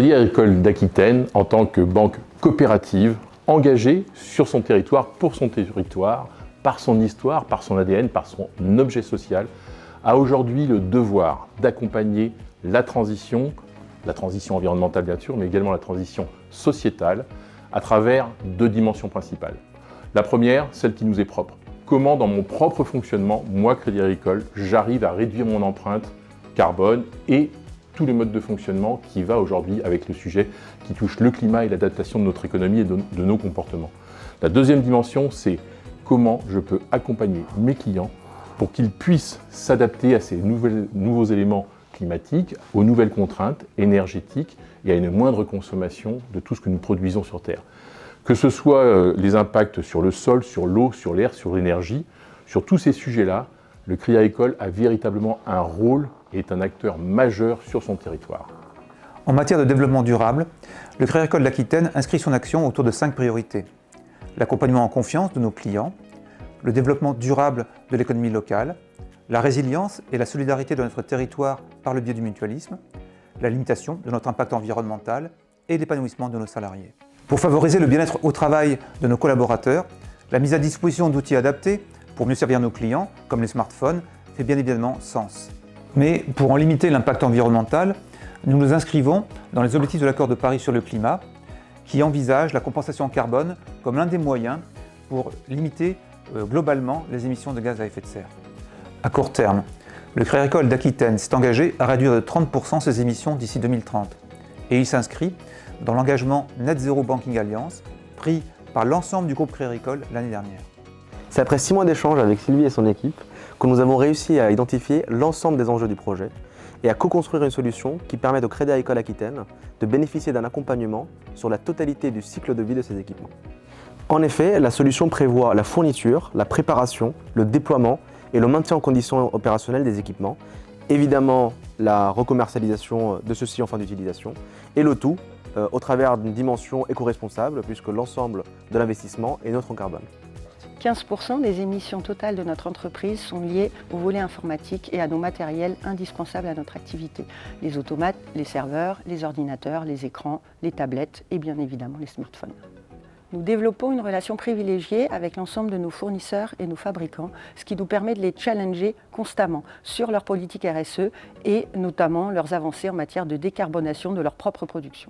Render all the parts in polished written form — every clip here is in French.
Crédit Agricole d'Aquitaine, en tant que banque coopérative, engagée sur son territoire, pour son territoire, par son histoire, par son ADN, par son objet social, a aujourd'hui le devoir d'accompagner la transition environnementale bien sûr, mais également la transition sociétale, à travers deux dimensions principales. La première, celle qui nous est propre. Comment, dans mon propre fonctionnement, moi, Crédit Agricole, j'arrive à réduire mon empreinte carbone et tous les modes de fonctionnement qui va aujourd'hui avec le sujet qui touche le climat et l'adaptation de notre économie et de nos comportements. La deuxième dimension, c'est comment je peux accompagner mes clients pour qu'ils puissent s'adapter à ces nouveaux éléments climatiques, aux nouvelles contraintes énergétiques et à une moindre consommation de tout ce que nous produisons sur Terre. Que ce soit les impacts sur le sol, sur l'eau, sur l'air, sur l'énergie, sur tous ces sujets-là, le Crédit Agricole a véritablement un rôle et est un acteur majeur sur son territoire. En matière de développement durable, le Crédit Agricole d'Aquitaine inscrit son action autour de 5 priorités. L'accompagnement en confiance de nos clients, le développement durable de l'économie locale, la résilience et la solidarité de notre territoire par le biais du mutualisme, la limitation de notre impact environnemental et l'épanouissement de nos salariés. Pour favoriser le bien-être au travail de nos collaborateurs, la mise à disposition d'outils adaptés pour mieux servir nos clients, comme les smartphones, fait bien évidemment sens. Mais pour en limiter l'impact environnemental, nous nous inscrivons dans les objectifs de l'accord de Paris sur le climat, qui envisage la compensation carbone comme l'un des moyens pour limiter globalement les émissions de gaz à effet de serre. À court terme, le Crédit Agricole d'Aquitaine s'est engagé à réduire de 30% ses émissions d'ici 2030. Et il s'inscrit dans l'engagement Net Zero Banking Alliance pris par l'ensemble du groupe Crédit Agricole l'année dernière. C'est après 6 mois d'échanges avec Sylvie et son équipe que nous avons réussi à identifier l'ensemble des enjeux du projet et à co-construire une solution qui permette au Crédit Agricole Aquitaine de bénéficier d'un accompagnement sur la totalité du cycle de vie de ces équipements. En effet, la solution prévoit la fourniture, la préparation, le déploiement et le maintien en condition opérationnelle des équipements, évidemment la recommercialisation de ceux-ci en fin d'utilisation, et le tout au travers d'une dimension éco-responsable puisque l'ensemble de l'investissement est neutre en carbone. 15% des émissions totales de notre entreprise sont liées au volet informatique et à nos matériels indispensables à notre activité. Les automates, les serveurs, les ordinateurs, les écrans, les tablettes et bien évidemment les smartphones. Nous développons une relation privilégiée avec l'ensemble de nos fournisseurs et nos fabricants, ce qui nous permet de les challenger constamment sur leur politique RSE et notamment leurs avancées en matière de décarbonation de leur propre production.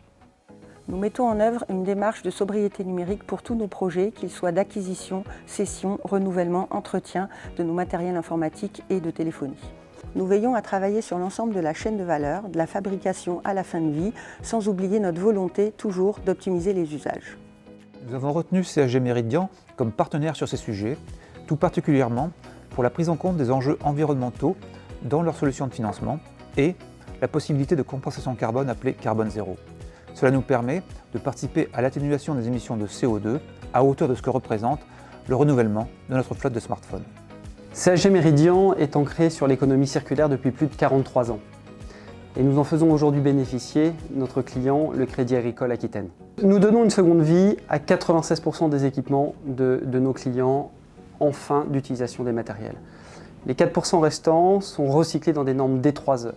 Nous mettons en œuvre une démarche de sobriété numérique pour tous nos projets, qu'ils soient d'acquisition, cession, renouvellement, entretien de nos matériels informatiques et de téléphonie. Nous veillons à travailler sur l'ensemble de la chaîne de valeur, de la fabrication à la fin de vie, sans oublier notre volonté toujours d'optimiser les usages. Nous avons retenu CSG Meridian comme partenaire sur ces sujets, tout particulièrement pour la prise en compte des enjeux environnementaux dans leurs solutions de financement et la possibilité de compensation carbone appelée carbone zéro. Cela nous permet de participer à l'atténuation des émissions de CO2 à hauteur de ce que représente le renouvellement de notre flotte de smartphones. CSG Meridian est ancré sur l'économie circulaire depuis plus de 43 ans. Et nous en faisons aujourd'hui bénéficier notre client, le Crédit Agricole Aquitaine. Nous donnons une seconde vie à 96% des équipements de nos clients en fin d'utilisation des matériels. Les 4% restants sont recyclés dans des normes D3E.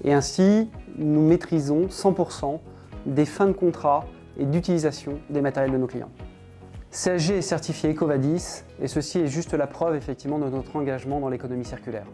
Et ainsi, nous maîtrisons 100% des fins de contrat et d'utilisation des matériels de nos clients. CSG est certifié EcoVadis et ceci est juste la preuve effectivement de notre engagement dans l'économie circulaire.